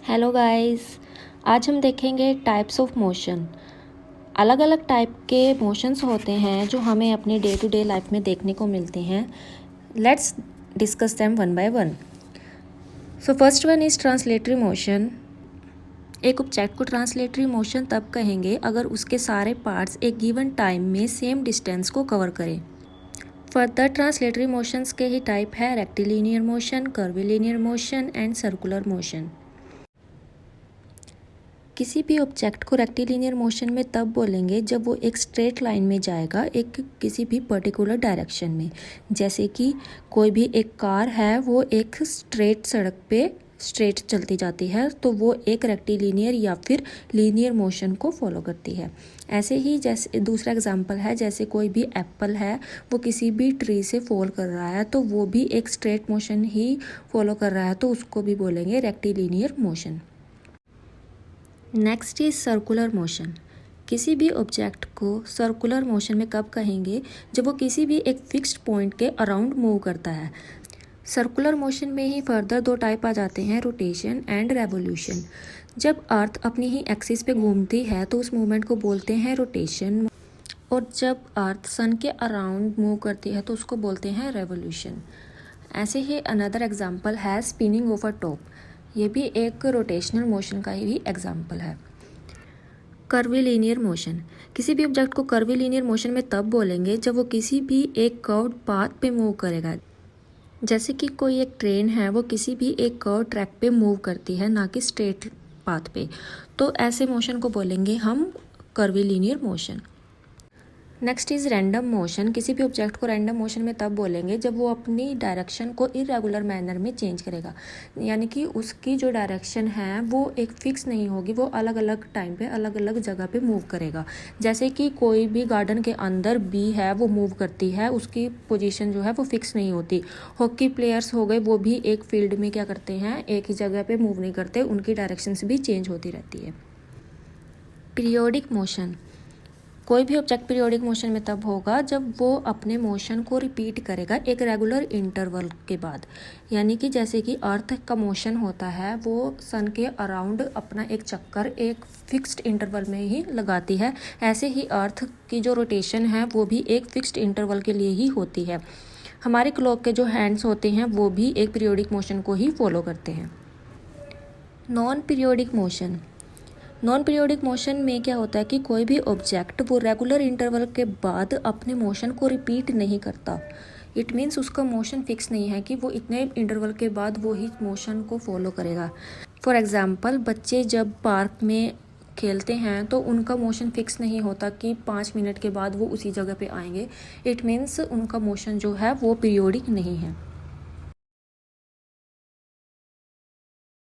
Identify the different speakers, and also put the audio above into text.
Speaker 1: Hello guys, आज हम देखेंगे टाइप्स ऑफ मोशन। अलग अलग टाइप के मोशंस होते हैं जो हमें अपने डे टू डे लाइफ में देखने को मिलते हैं। Let's discuss them one by one. So first one is translatory motion. एक ऑब्जेक्ट को ट्रांसलेटरी मोशन तब कहेंगे अगर उसके सारे पार्ट्स एक गिवन टाइम में सेम डिस्टेंस को कवर करें। फर्दर ट्रांसलेटरी मोशंस के ही टाइप है rectilinear motion, curvilinear motion and circular motion. किसी भी ऑब्जेक्ट को रेक्टिलिनियर मोशन में तब बोलेंगे जब वो एक स्ट्रेट लाइन में जाएगा एक किसी भी पर्टिकुलर डायरेक्शन में। जैसे कि कोई भी एक कार है वो एक स्ट्रेट सड़क पे स्ट्रेट चलती जाती है तो वो एक रेक्टिलिनियर या फिर लीनियर मोशन को फॉलो करती है। ऐसे ही जैसे दूसरा एग्जांपल है, जैसे कोई भी एप्पल है वो किसी भी ट्री से फॉल कर रहा है तो वो भी एक स्ट्रेट मोशन ही फॉलो कर रहा है तो उसको भी बोलेंगे rectilinear motion. Next is circular motion. किसी भी ऑब्जेक्ट को सर्कुलर मोशन में कब कहेंगे जब वो किसी भी एक फिक्स्ड पॉइंट के अराउंड मूव करता है। सर्कुलर मोशन में ही फर्दर दो टाइप आ जाते हैं, रोटेशन एंड रेवोल्यूशन। जब अर्थ अपनी ही एक्सिस पे घूमती है तो उस मूवमेंट को बोलते हैं रोटेशन, और जब अर्थ सन के अराउंड मूव करती है तो उसको बोलते हैं रेवोल्यूशन। ऐसे ही अनदर एग्जाम्पल है स्पिनिंग ओवर टॉप। ये भी एक रोटेशनल मोशन का ही एग्जाम्पल है। Curvilinear motion. किसी भी ऑब्जेक्ट को कर्विलिनियर मोशन में तब बोलेंगे जब वो किसी भी एक कर्व्ड पाथ पे मूव करेगा। जैसे कि कोई एक ट्रेन है वो किसी भी एक कर्व ट्रैक पे मूव करती है, ना कि स्ट्रेट पाथ पे, तो ऐसे मोशन को बोलेंगे हम curvilinear motion. Next is random motion. किसी भी ऑब्जेक्ट को रैंडम मोशन में तब बोलेंगे जब वो अपनी डायरेक्शन को इरेगुलर मैनर में चेंज करेगा, यानी कि उसकी जो डायरेक्शन है वो एक फिक्स नहीं होगी, वो अलग अलग टाइम पे अलग अलग जगह पे मूव करेगा। जैसे कि कोई भी गार्डन के अंदर बी है वो मूव करती है, उसकी पोजीशन जो है वो फिक्स नहीं होती। हॉकी प्लेयर्स हो गए, वो भी एक फील्ड में क्या करते हैं, एक ही जगह पर मूव नहीं करते, उनकी डायरेक्शंस भी चेंज होती रहती है। Periodic motion. कोई भी ऑब्जेक्ट पीरियोडिक मोशन में तब होगा जब वो अपने मोशन को रिपीट करेगा एक रेगुलर इंटरवल के बाद। यानी कि जैसे कि अर्थ का मोशन होता है वो सन के अराउंड अपना एक चक्कर एक फिक्स्ड इंटरवल में ही लगाती है, ऐसे ही अर्थ की जो रोटेशन है वो भी एक फिक्स्ड इंटरवल के लिए ही होती है। हमारे क्लॉक के जो हैंड्स होते हैं वो भी एक पीरियोडिक मोशन को ही फॉलो करते हैं। Non periodic motion. Non periodic motion में क्या होता है कि कोई भी ऑब्जेक्ट वो रेगुलर इंटरवल के बाद अपने मोशन को रिपीट नहीं करता। इट मीन्स उसका मोशन फिक्स नहीं है कि वो इतने इंटरवल के बाद वो ही मोशन को फॉलो करेगा। फॉर एग्जांपल, बच्चे जब पार्क में खेलते हैं तो उनका मोशन फिक्स नहीं होता कि 5 मिनट के बाद वो उसी जगह पे आएंगे। इट मीन्स उनका मोशन जो है वो पीरियोडिक नहीं है।